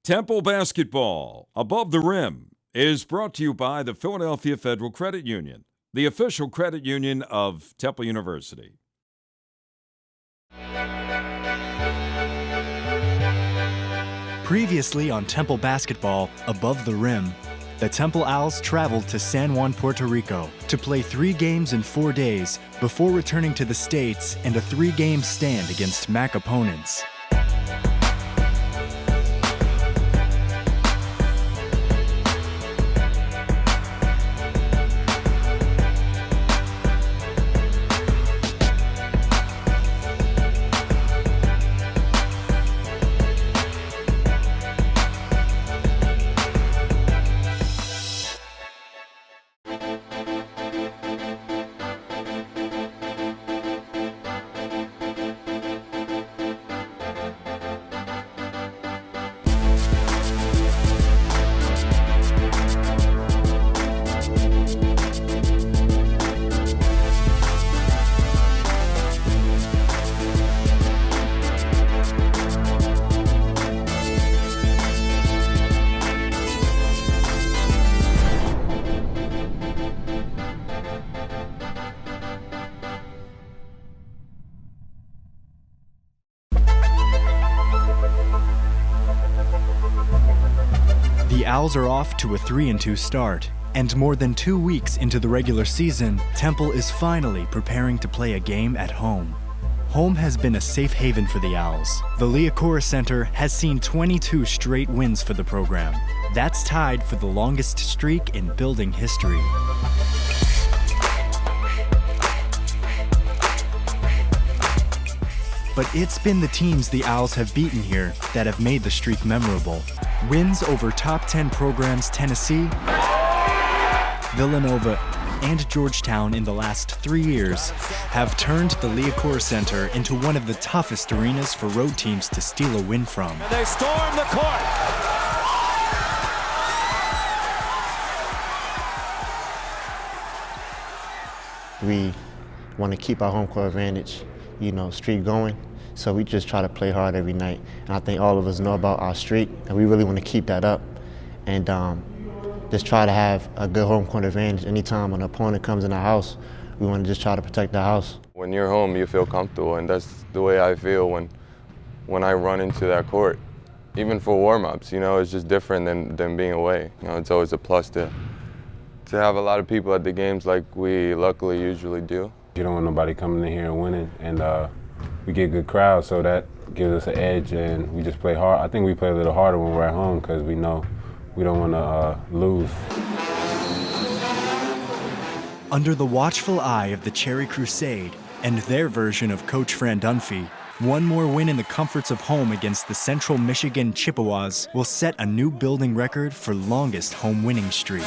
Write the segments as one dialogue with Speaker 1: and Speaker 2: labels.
Speaker 1: Temple Basketball, Above the Rim, is brought to you by the Philadelphia Federal Credit Union, the official credit union of Temple University.
Speaker 2: Previously on Temple Basketball, Above the Rim, the Temple Owls traveled to San Juan, Puerto Rico to play 3 games in 4 days before returning to the States and a 3-game stand against MAC opponents. The Owls are off to a 3-2 start, and more than 2 weeks into the regular season, Temple is finally preparing to play a game at home. Home has been a safe haven for the Owls. The Liacouras Center has seen 22 straight wins for the program. That's tied for the longest streak in building history. But it's been the teams the Owls have beaten here that have made the streak memorable. Wins over top 10 programs Tennessee, Villanova, and Georgetown in the last 3 years have turned the Liacouras Center into one of the toughest arenas for road teams to steal a win from.
Speaker 3: And they storm the court.
Speaker 4: We want to keep our home court advantage, streak going. So we just try to play hard every night. And I think all of us know about our streak, and we really want to keep that up. And just try to have a good home court advantage. Anytime an opponent comes in our house, we want to just try to protect the house.
Speaker 5: When you're home, you feel comfortable, and that's the way I feel when I run into that court. Even for warm-ups, it's just different than being away. It's always a plus to have a lot of people at the games like we luckily usually do.
Speaker 6: You don't want nobody coming in here and winning, and we get good crowds, so that gives us an edge, and we just play hard. I think we play a little harder when we're at home because we know we don't want to lose.
Speaker 2: Under the watchful eye of the Cherry Crusade and their version of Coach Fran Dunphy, one more win in the comforts of home against the Central Michigan Chippewas will set a new building record for longest home winning streak.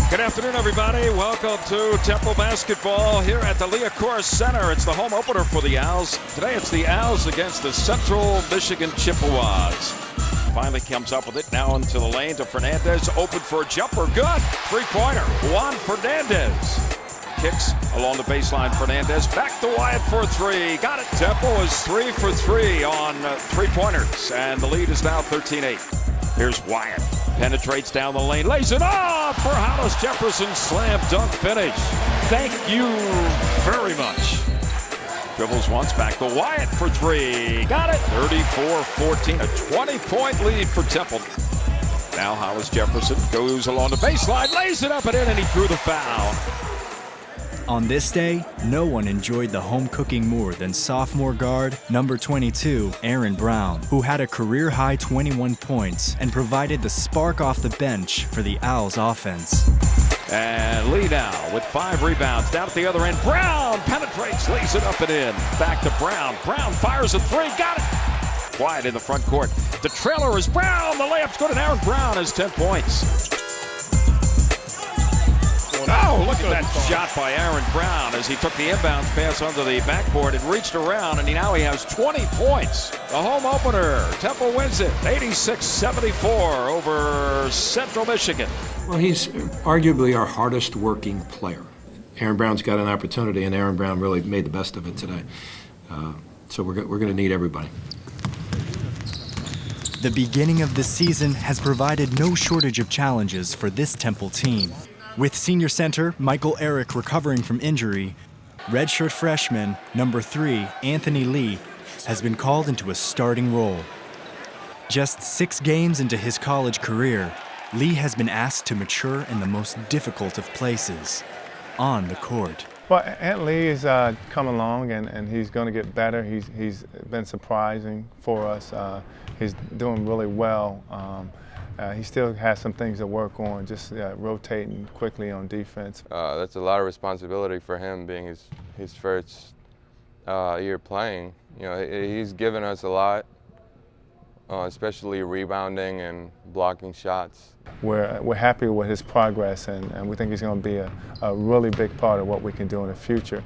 Speaker 1: Good afternoon, everybody. Welcome to Temple Basketball here at the Liacouras Center. It's the home opener for the Owls. Today it's the Owls against the Central Michigan Chippewas. Finally comes up with it now into the lane to Fernandez. Open for a jumper. Good. 3-pointer. Juan Fernandez. Kicks along the baseline. Fernandez back to Wyatt for 3. Got it. Temple is 3 for 3 on 3-pointers. And the lead is now 13-8. Here's Wyatt. Penetrates down the lane, lays it off for Hollis Jefferson. Slam dunk finish. Thank you very much. Dribbles once, back to Wyatt for 3. Got it. 34-14. A 20-point lead for Temple. Now Hollis Jefferson goes along the baseline, lays it up and in, and he drew the foul.
Speaker 2: On this day, no one enjoyed the home cooking more than sophomore guard number 22, Aaron Brown, who had a career-high 21 points and provided the spark off the bench for the Owls offense.
Speaker 1: And Lee now with 5 rebounds. Down at the other end. Brown penetrates, lays it up and in. Back to Brown. Brown fires a 3. Got it. Quiet in the front court. The trailer is Brown. The layup's good, and Aaron Brown has 10 points. Oh, look at that shot by Aaron Brown as he took the inbound pass onto the backboard and reached around, and now he has 20 points. The home opener, Temple wins it 86-74 over Central Michigan.
Speaker 3: Well, he's arguably our hardest working player. Aaron Brown's got an opportunity, and Aaron Brown really made the best of it today. So we're going to need everybody.
Speaker 2: The beginning of the season has provided no shortage of challenges for this Temple team. With senior center Michael Eric recovering from injury, redshirt freshman number 3 Anthony Lee has been called into a starting role. Just 6 games into his college career, Lee has been asked to mature in the most difficult of places, on the court.
Speaker 7: Well, Ant Lee is come along, and he's going to get better. He's been surprising for us. He's doing really well. He still has some things to work on, just rotating quickly on defense.
Speaker 5: That's a lot of responsibility for him, being his first year playing. You know, he's given us a lot, especially rebounding and blocking shots.
Speaker 7: We're happy with his progress, and we think he's going to be a really big part of what we can do in the future.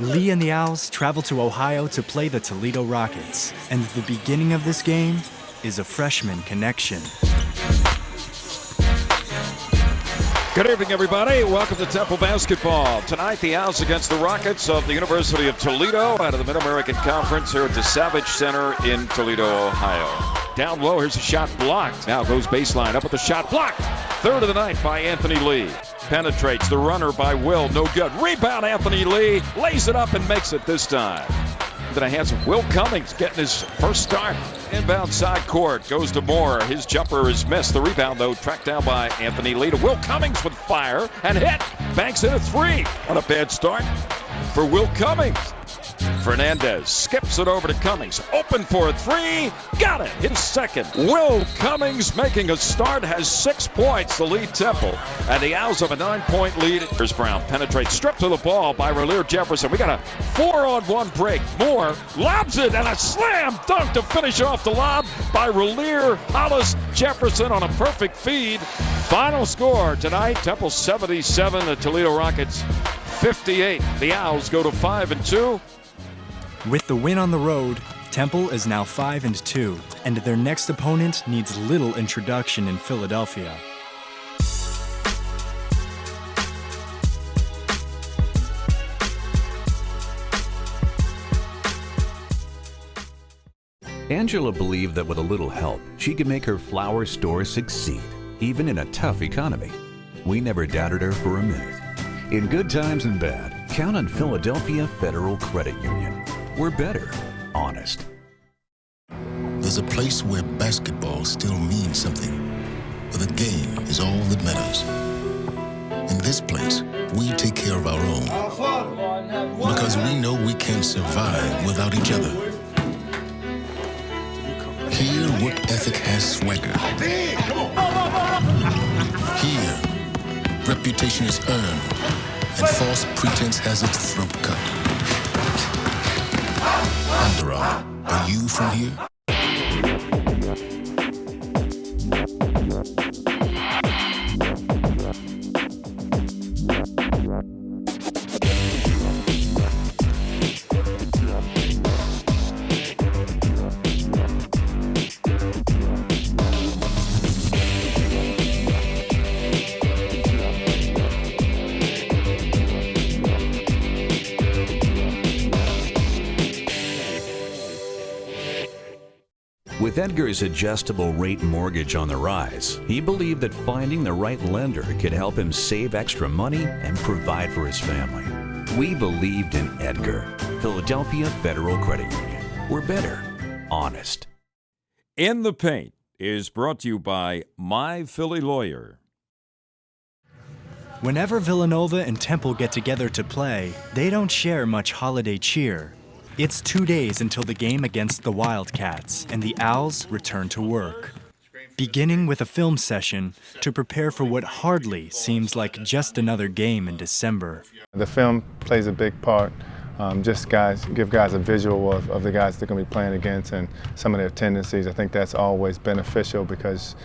Speaker 2: Lee and the Owls travel to Ohio to play the Toledo Rockets, and the beginning of this game is a freshman connection.
Speaker 1: Good evening, everybody. Welcome to Temple basketball. Tonight, the Owls against the Rockets of the University of Toledo out of the Mid-American Conference here at the Savage Center in Toledo, Ohio. Down low, here's a shot blocked. Now goes baseline, up with the shot blocked. Third of the night by Anthony Lee. Penetrates the runner by Will, no good. Rebound, Anthony Lee, lays it up and makes it this time. Into the hands of Will Cummings, getting his first start. Inbound side court, goes to Moore. His jumper is missed. The rebound, though, tracked down by Anthony Lee to Will Cummings with fire and hit. Banks in a 3. On a bad start for Will Cummings. Fernandez skips it over to Cummings. Open for a 3. Got it. His second. Will Cummings making a start, has 6 points. The lead Temple. And the Owls have a 9-point lead. Here's Brown. Penetrates. Stripped to the ball by Raleigh Jefferson. We got a 4-on-1 break. Moore lobs it and a slam dunk to finish off the lob by Raleigh Hollis Jefferson on a perfect feed. Final score tonight, Temple 77, the Toledo Rockets 58. The Owls go to 5-2.
Speaker 2: With the win on the road, Temple is now 5-2, and their next opponent needs little introduction in Philadelphia.
Speaker 8: Angela believed that with a little help, she could make her flower store succeed, even in a tough economy. We never doubted her for a minute. In good times and bad, count on Philadelphia Federal Credit Union. We're better, honest.
Speaker 9: There's a place where basketball still means something, where the game is all that matters. In this place, we take care of our own, because we know we can't survive without each other. Here, work ethic has swagger. Here, reputation is earned, and false pretense has its throat cut. Under Armour, are you from here?
Speaker 8: With Edgar's adjustable rate mortgage on the rise, he believed that finding the right lender could help him save extra money and provide for his family. We believed in Edgar. Philadelphia Federal Credit Union. We're better, honest.
Speaker 1: In the Paint is brought to you by My Philly Lawyer.
Speaker 2: Whenever Villanova and Temple get together to play, they don't share much holiday cheer. It's 2 days until the game against the Wildcats, and the Owls return to work. Beginning with a film session to prepare for what hardly seems like just another game in December.
Speaker 7: The film plays a big part. Give guys a visual of the guys they're going to be playing against and some of their tendencies. I think that's always beneficial because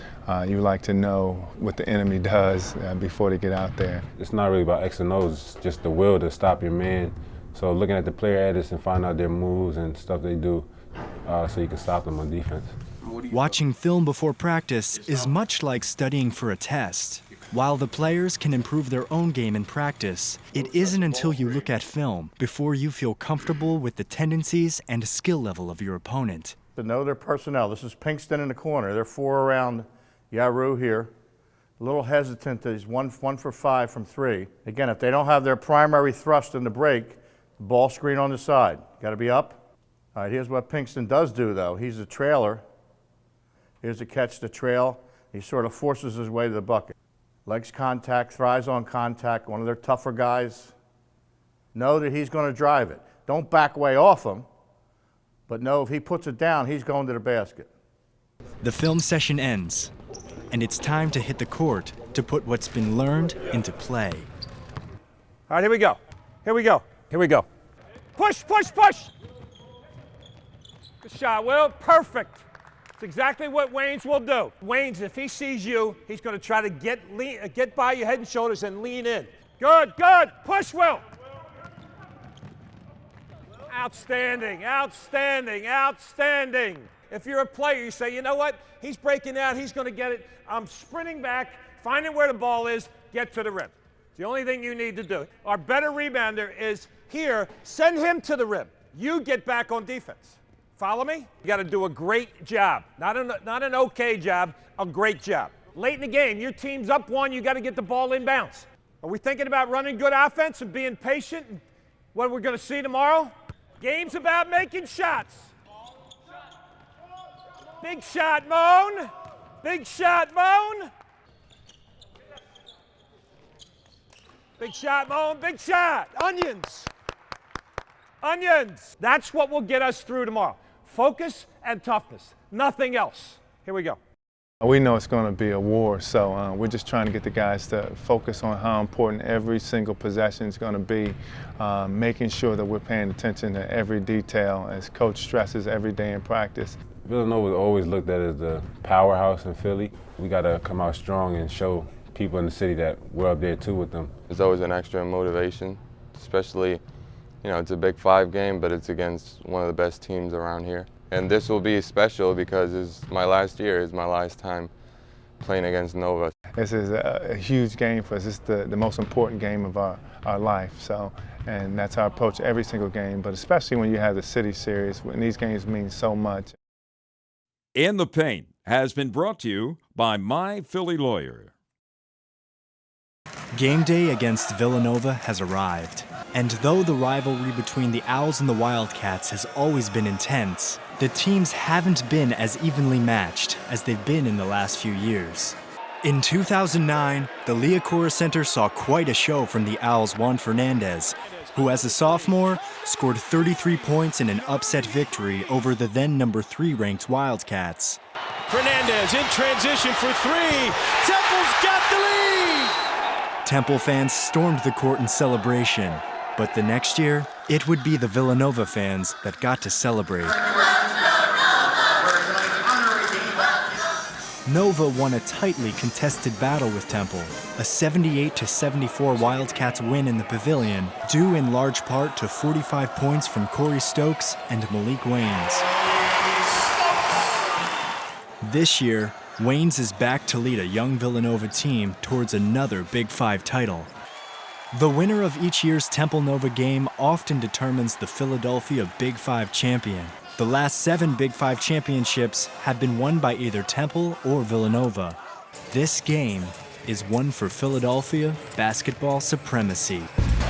Speaker 7: you like to know what the enemy does before they get out there.
Speaker 6: It's not really about X and O's, it's just the will to stop your man. So looking at the player edits and find out their moves and stuff they do so you can stop them on defense.
Speaker 2: Watching film before practice is much like studying for a test. While the players can improve their own game in practice, it isn't until you look at film before you feel comfortable with the tendencies and skill level of your opponent.
Speaker 10: To know their personnel. This is Pinkston in the corner. They're 4 around Yaru here. A little hesitant that he's one for 5 from 3. Again, if they don't have their primary thrust in the break, ball screen on the side. Got to be up. All right, here's what Pinkston does do, though. He's a trailer. Here's a catch to trail. He sort of forces his way to the bucket. Legs contact, thrives on contact, one of their tougher guys. Know that he's going to drive it. Don't back way off him, but know if he puts it down, he's going to the basket.
Speaker 2: The film session ends, and it's time to hit the court to put what's been learned into play.
Speaker 11: All right, here we go. Here we go. Here we go. Push, push, push. Good shot, Will. Perfect. It's exactly what Waynes will do. Waynes, if he sees you, he's going to try to get by your head and shoulders and lean in. Good, good. Push, Will. Outstanding, outstanding, outstanding. If you're a player, you say, you know what? He's breaking out. He's going to get it. I'm sprinting back, finding where the ball is, get to the rim. It's the only thing you need to do. Our better rebounder is here. Send him to the rim. You get back on defense. Follow me? You got to do a great job. Not an okay job, a great job. Late in the game, your team's up 1, you got to get the ball inbounds. Are we thinking about running good offense and being patient? What we're going to see tomorrow? Game's about making shots. Big shot, Moan. Big shot, Moan. Big shot, Moan. Big shot. Onions. Onions. That's what will get us through tomorrow. Focus and toughness. Nothing else. Here we go.
Speaker 7: We know it's going to be a war, so we're just trying to get the guys to focus on how important every single possession is going to be, making sure that we're paying attention to every detail as Coach stresses every day in practice.
Speaker 6: Villanova always looked at as the powerhouse in Philly. We got to come out strong and show people in the city that we're up there too with them.
Speaker 5: There's always an extra motivation, especially, you know, it's a Big 5 game, but it's against one of the best teams around here. And this will be special because it's my last year, it's my last time playing against Nova.
Speaker 7: This is a huge game for us. It's the most important game of our life. And that's our approach every single game, but especially when you have the City Series, when these games mean so much.
Speaker 1: In the Paint has been brought to you by My Philly Lawyer.
Speaker 2: Game day against Villanova has arrived. And though the rivalry between the Owls and the Wildcats has always been intense, the teams haven't been as evenly matched as they've been in the last few years. In 2009, the Liacouras Center saw quite a show from the Owls' Juan Fernandez, who as a sophomore scored 33 points in an upset victory over the then number 3 ranked Wildcats.
Speaker 11: Fernandez in transition for 3. Temple's got the lead!
Speaker 2: Temple fans stormed the court in celebration, but the next year, it would be the Villanova fans that got to celebrate. Nova won a tightly contested battle with Temple, a 78-74 Wildcats win in the Pavilion, due in large part to 45 points from Corey Stokes and Malik Waynes. This year, Waynes is back to lead a young Villanova team towards another Big 5 title. The winner of each year's Temple Nova game often determines the Philadelphia Big 5 champion. The last 7 Big 5 championships have been won by either Temple or Villanova. This game is one for Philadelphia basketball supremacy.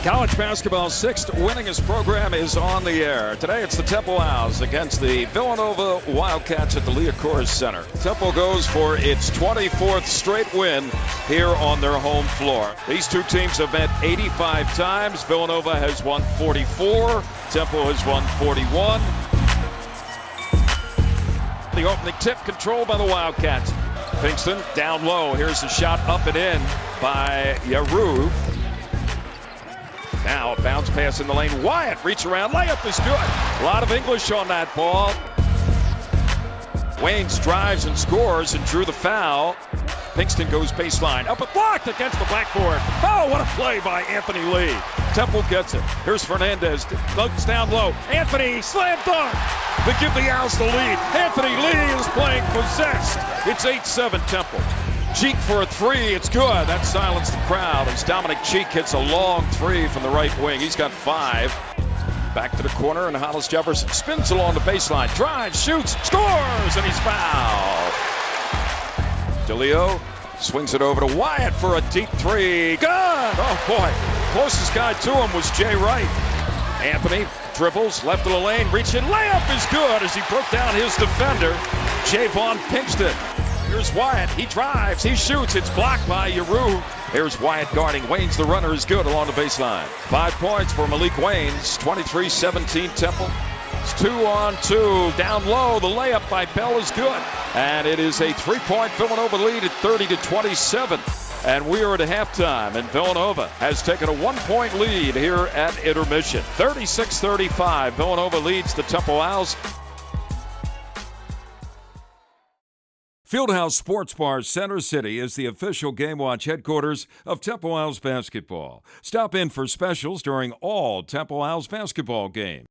Speaker 1: College basketball's sixth winningest program is on the air. Today it's the Temple Owls against the Villanova Wildcats at the Liacouras Center. Temple goes for its 24th straight win here on their home floor. These two teams have met 85 times. Villanova has won 44. Temple has won 41. The opening tip controlled by the Wildcats. Pinkston down low. Here's the shot up and in by Yaru. Now a bounce pass in the lane. Wyatt reach around. Layup is good. A lot of English on that ball. Waynes drives and scores and drew the foul. Pinkston goes baseline. Up and blocked against the backboard. Oh, what a play by Anthony Lee. Temple gets it. Here's Fernandez. Looks down low. Anthony slam dunk to give the Owls the lead. Anthony Lee is playing possessed. It's 8-7 Temple. Cheek for a three. It's good. That silenced the crowd as Dominic Cheek hits a long three from the right wing. He's got 5. Back to the corner, and Hollis Jefferson spins along the baseline. Drives, shoots, scores, and he's fouled. DeLeo swings it over to Wyatt for a deep three. Good! Oh, boy. Closest guy to him was Jay Wright. Anthony dribbles, left of the lane, reaching. Layup is good as he broke down his defender, Javon Pinkston. Here's Wyatt. He drives. He shoots. It's blocked by Yaru. Here's Wyatt guarding. Waynes, the runner, is good along the baseline. 5 points for Malik Waynes. 23-17 Temple. It's 2-on-2. Down low. The layup by Bell is good. And it is a 3-point Villanova lead at 30-27. And we are at halftime. And Villanova has taken a 1-point lead here at intermission. 36-35. Villanova leads the Temple Owls. Fieldhouse Sports Bar Center City is the official Game Watch headquarters of Temple Owls basketball. Stop in for specials during all Temple Owls basketball games.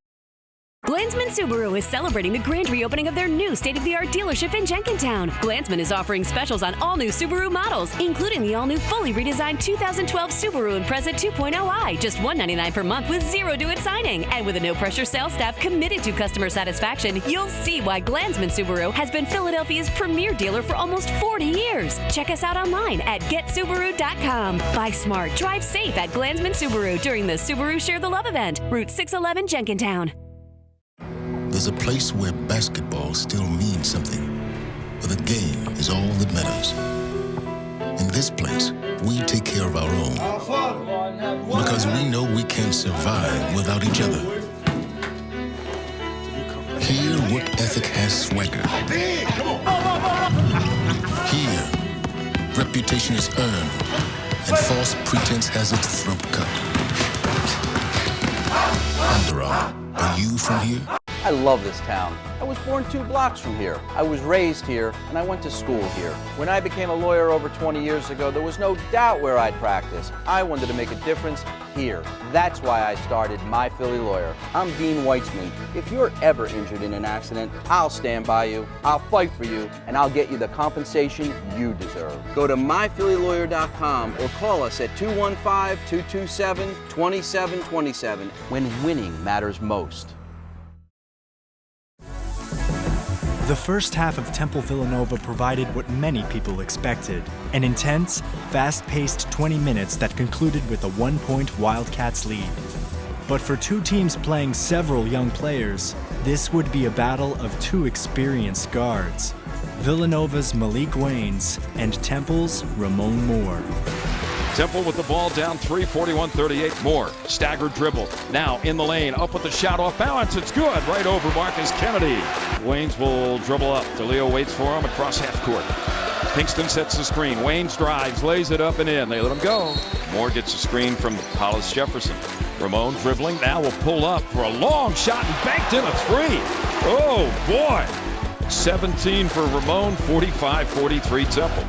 Speaker 12: Glansman Subaru is celebrating the grand reopening of their new state-of-the-art dealership in Jenkintown. Glansman is offering specials on all new Subaru models, including the all-new fully redesigned 2012 Subaru Impreza 2.0i, just $199 per month with zero due at signing. And with a no-pressure sales staff committed to customer satisfaction, you'll see why Glansman Subaru has been Philadelphia's premier dealer for almost 40 years. Check us out online at getsubaru.com. Buy smart, drive safe at Glansman Subaru during the Subaru Share the Love event, Route 611 Jenkintown.
Speaker 9: There's a place where basketball still means something, where the game is all that matters. In this place, we take care of our own, because we know we can't survive without each other. Here, work ethic has swagger. Here, reputation is earned, and false pretense has its throat cut. Under Armour, are you from here?
Speaker 13: I love this town. I was born 2 blocks from here. I was raised here, and I went to school here. When I became a lawyer over 20 years ago, there was no doubt where I'd practice. I wanted to make a difference here. That's why I started My Philly Lawyer. I'm Dean Weitzman. If you're ever injured in an accident, I'll stand by you, I'll fight for you, and I'll get you the compensation you deserve. Go to myphillylawyer.com or call us at 215-227-2727 when winning matters most.
Speaker 2: The first half of Temple Villanova provided what many people expected, an intense, fast-paced 20 minutes that concluded with a 1-point Wildcats lead. But for two teams playing several young players, this would be a battle of 2 experienced guards, Villanova's Malik Waynes and Temple's Ramon Moore.
Speaker 1: Temple with the ball down 3, 41-38. Moore, staggered dribble. Now in the lane, up with the shot off balance. It's good, right over Marcus Kennedy. Waynes will dribble up. DeLeo waits for him across half court. Pinkston sets the screen. Waynes drives, lays it up and in. They let him go. Moore gets a screen from Hollis Jefferson. Ramon dribbling, now will pull up for a long shot and banked in a 3. Oh boy. 17 for Ramon, 45-43 Temple.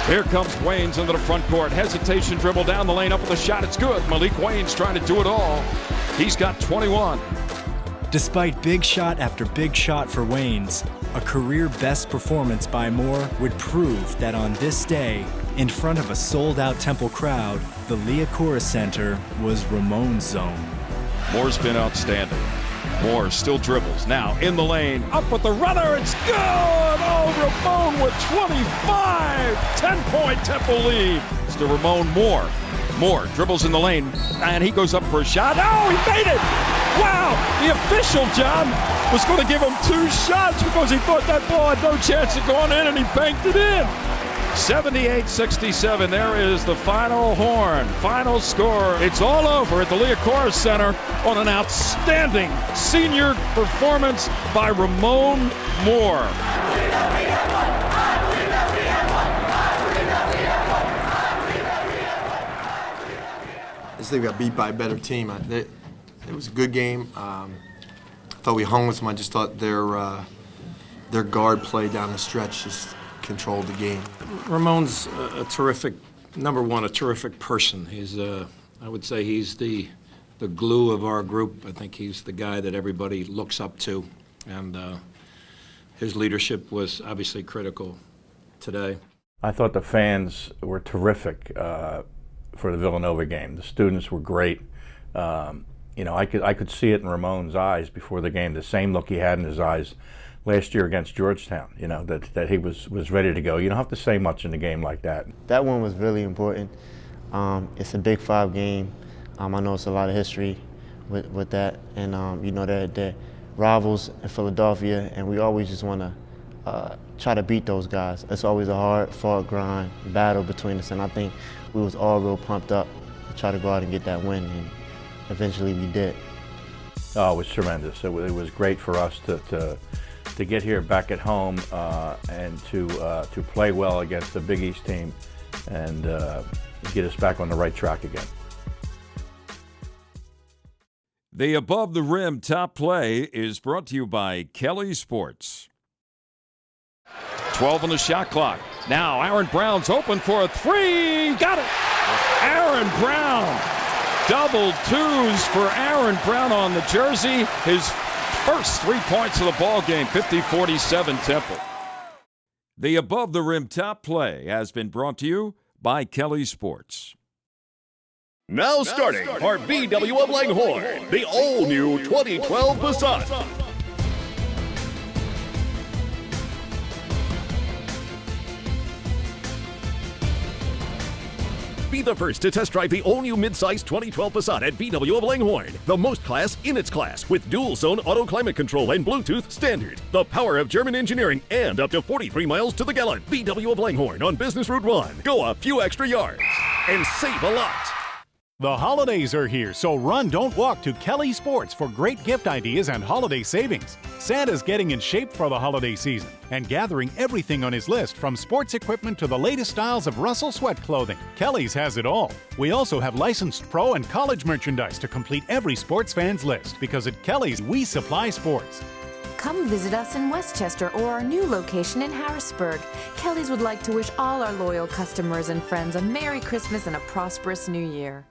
Speaker 1: Here comes Waynes into the front court. Hesitation dribble down the lane, up with a shot. It's good. Malik Waynes trying to do it all. He's got 21.
Speaker 2: Despite big shot after big shot for Waynes, a career-best performance by Moore would prove that on this day, in front of a sold-out Temple crowd, the Liacouras Center was Ramon's zone.
Speaker 1: Moore's been outstanding. Moore still dribbles. Now in the lane. Up with the runner. It's good. Oh, Ramon with 25. 10-point Temple lead. It's to Ramon Moore. Moore dribbles in the lane, and he goes up for a shot. Oh, he made it! Wow! The official, John, was going to give him 2 shots because he thought that ball had no chance of going in, and he banked it in. 78-67. There is the final horn, final score. It's all over at the Liacouras Center on an outstanding senior performance by Ramon Moore.
Speaker 14: I just think we got beat by a better team. It was a good game. I thought we hung with them. I just thought their guard play down the stretch just controlled the game.
Speaker 3: Ramon's a terrific, number one, a terrific person. He's, I would say he's the glue of our group. I think he's the guy that everybody looks up to, and his leadership was obviously critical today.
Speaker 10: I thought the fans were terrific for the Villanova game. The students were great. You know, I could see it in Ramon's eyes before the game, the same look he had in his eyes last year against Georgetown, you know, that he was ready to go. You don't have to say much in a game like that.
Speaker 4: That one was really important. It's a Big 5 game. I know it's a lot of history with that, and you know, they're rivals in Philadelphia, and we always just want to try to beat those guys. It's always a hard-fought grind battle between us, and I think we was all real pumped up to try to go out and get that win, and eventually we did.
Speaker 10: Oh, it was tremendous. It was great for us to get here back at home and to play well against the Big East team and get us back on the right track again.
Speaker 1: The Above the Rim Top Play is brought to you by Kelly Sports. 12 on the shot clock. Now Aaron Brown's open for a 3. Got it! Aaron Brown. Double 2s for Aaron Brown on the jersey. His first 3 points of the ball game, 50-47 Temple. The Above the Rim Top Play has been brought to you by Kelly Sports.
Speaker 15: Now starting for VW of Langhorne, the all-new 2012 Passat. Be the first to test drive the all-new mid-size 2012 Passat at VW of Langhorne. The most class in its class with dual-zone auto climate control and Bluetooth standard. The power of German engineering and up to 43 miles to the gallon. VW of Langhorne on Business Route 1. Go a few extra yards and save a lot.
Speaker 16: The holidays are here, so run, don't walk to Kelly Sports for great gift ideas and holiday savings. Santa's getting in shape for the holiday season and gathering everything on his list from sports equipment to the latest styles of Russell Sweat clothing. Kelly's has it all. We also have licensed pro and college merchandise to complete every sports fan's list because at Kelly's, we supply sports.
Speaker 17: Come visit us in Westchester or our new location in Harrisburg. Kelly's would like to wish all our loyal customers and friends a Merry Christmas and a prosperous New Year.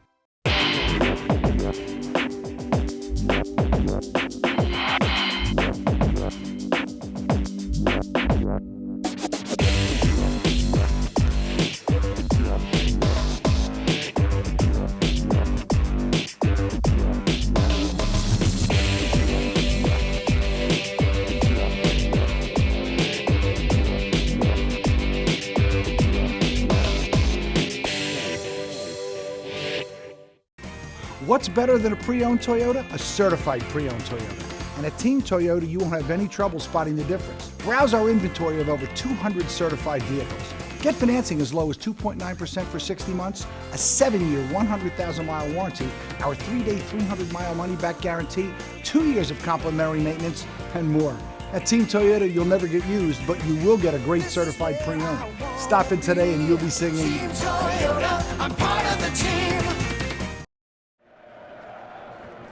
Speaker 18: What's better than a pre-owned Toyota? A certified pre-owned Toyota. And at Team Toyota, you won't have any trouble spotting the difference. Browse our inventory of over 200 certified vehicles. Get financing as low as 2.9% for 60 months, a 7-year, 100,000-mile warranty, our 3-day, 300-mile money-back guarantee, 2 years of complimentary maintenance, and more. At Team Toyota, you'll never get used, but you will get a great certified pre-owned. Stop in today and you'll be singing, Team Toyota, I'm part of the team.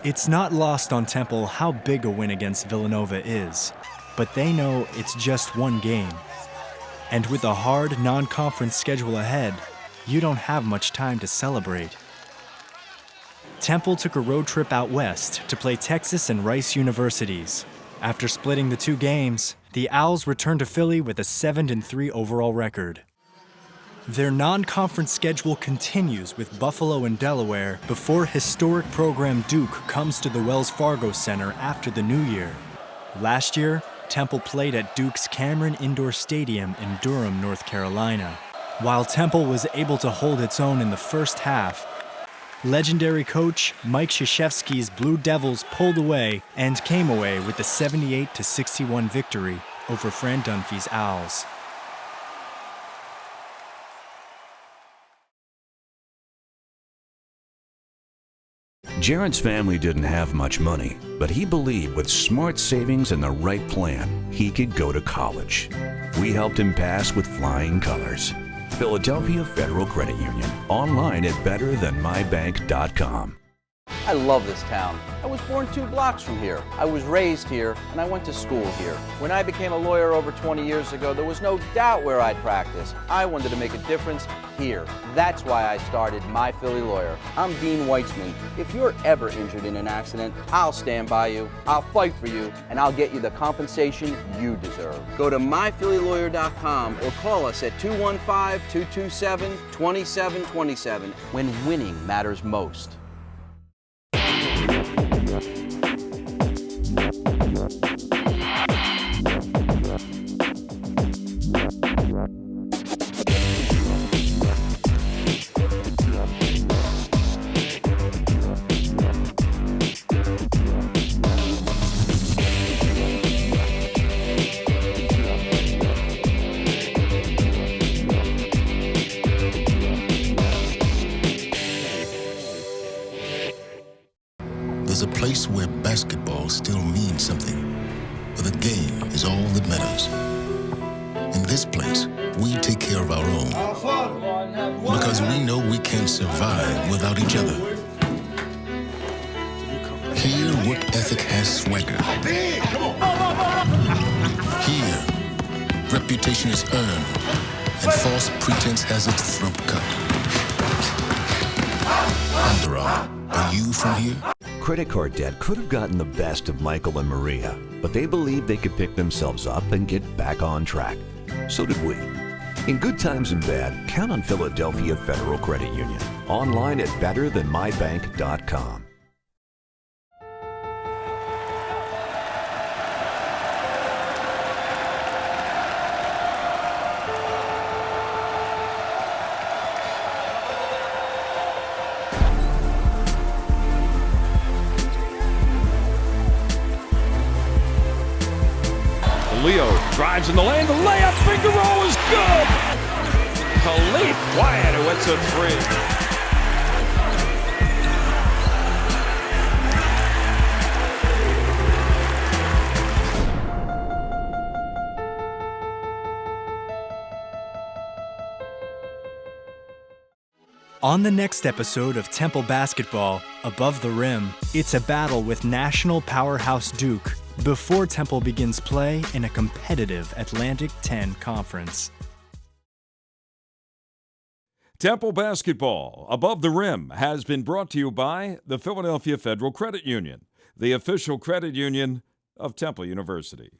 Speaker 2: It's not lost on Temple how big a win against Villanova is, but they know it's just one game. And with a hard non-conference schedule ahead, you don't have much time to celebrate. Temple took a road trip out west to play Texas and Rice universities. After splitting the 2 games, the Owls returned to Philly with a 7-3 overall record. Their non-conference schedule continues with Buffalo and Delaware before historic program Duke comes to the Wells Fargo Center after the new year. Last year, Temple played at Duke's Cameron Indoor Stadium in Durham, North Carolina. While Temple was able to hold its own in the first half, Legendary coach Mike Krzyzewski's Blue Devils pulled away and came away with the 78-61 victory over Fran Dunphy's Owls.
Speaker 8: Jared's family didn't have much money, but he believed with smart savings and the right plan, he could go to college. We helped him pass with flying colors. Philadelphia Federal Credit Union. Online at betterthanmybank.com.
Speaker 13: I love this town. I was born 2 blocks from here. I was raised here, and I went to school here. When I became a lawyer over 20 years ago, there was no doubt where I'd practice. I wanted to make a difference here. That's why I started My Philly Lawyer. I'm Dean Weitzman. If you're ever injured in an accident, I'll stand by you, I'll fight for you, and I'll get you the compensation you deserve. Go to myphillylawyer.com or call us at 215-227-2727 when winning matters most.
Speaker 9: There's a place where basketball still means something, where the game is all that matters. In this place, we take care of our own, because we know we can't survive without each other. Here, work ethic has swagger. Here, reputation is earned, and false pretense has its throat cut. Under Armour, are you from here?
Speaker 8: Credit card debt could have gotten the best of Michael and Maria, but they believed they could pick themselves up and get back on track. So did we. In good times and bad, count on Philadelphia Federal Credit Union. Online at betterthanmybank.com.
Speaker 1: Leo drives in the lane. The layup, finger roll is good. Khalif Wyatt, who hits a
Speaker 2: 3. On the next episode of Temple Basketball, Above the Rim, it's a battle with national powerhouse Duke before Temple begins play in a competitive Atlantic 10 conference.
Speaker 1: Temple Basketball Above the Rim has been brought to you by the Philadelphia Federal Credit Union, the official credit union of Temple University.